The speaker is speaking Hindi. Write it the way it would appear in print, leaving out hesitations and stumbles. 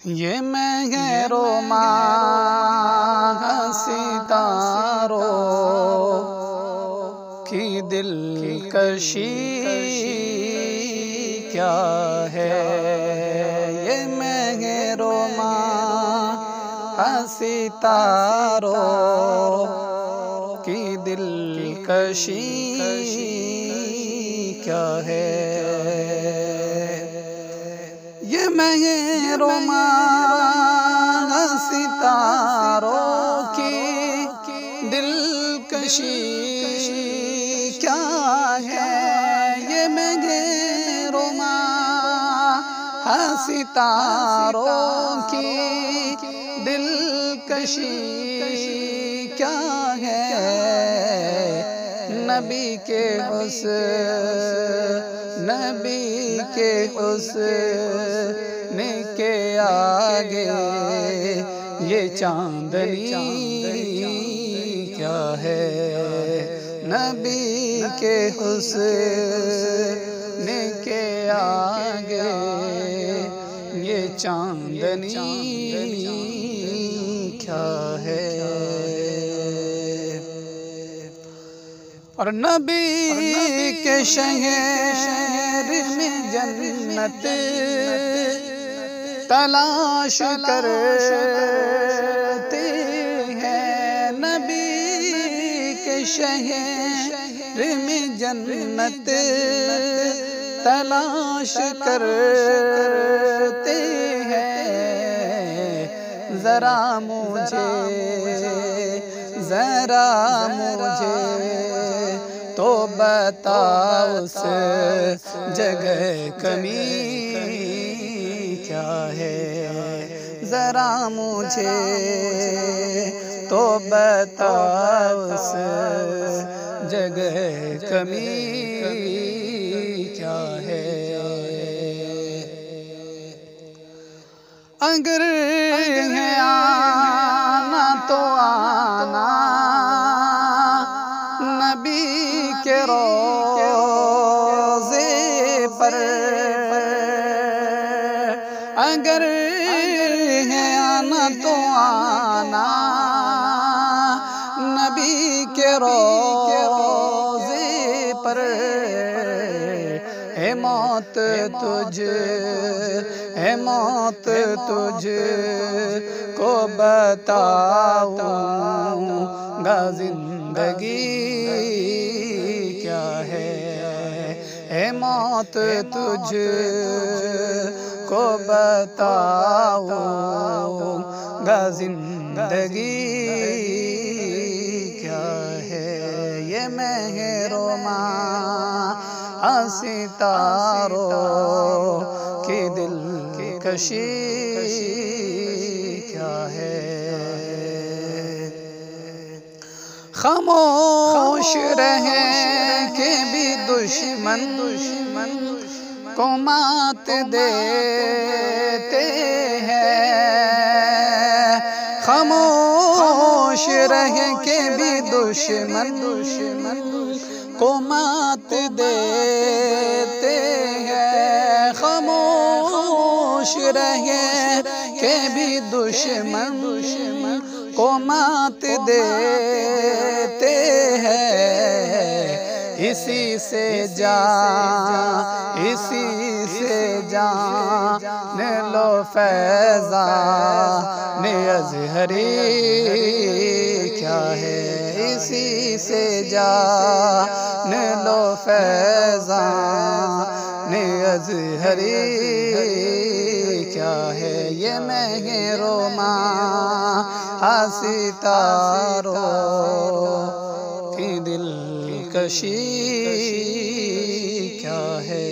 ये महरों माह सितारों की दिलकशी क्या है। ये महरों माह सितारों की दिलकशी क्या है। ये महरों माह सितारों की दिलकशी क्या है। ये महरों माह सितारों की दिलकशी क्या है। नबी के हुस्न के आगे ये चांदनी क्या है। नबी के हुस्न के आगे ये चांदनी क्या है। और नबी के शहर में जन्नत तलाश करते हैं। नबी के शहर में जन्नत तलाश करते हैं। ज़रा मुझे तो बताओ उस जगह कमी क्या है। ज़रा मुझे तो बताओ उस जगह कमी क्या है। अगर है आना तो आना नबी के रोज़े पर। अगर है आना तो आना नबी के रोज़े पर। है मौत तुझ को बताऊंगा जिंदगी क्या है। है मौत तुझ को बताऊंगा जिंदगी क्या है। ये महरों माह सितारों की दिलकशी क्या है। खामोश रहे के भी दुश्मन को मात देते हैं। खामोश रहे के भी दुश्मन को मात देते हैं। खामोश रहे के भी दुश्मन को मात देते हैं। इसी से जान लो फैज़ान अज़हरी क्या है। इसी से जान लो फैज़ान अज़हरी क्या है। ये महरों माह सितारों की दिलकशी क्या है।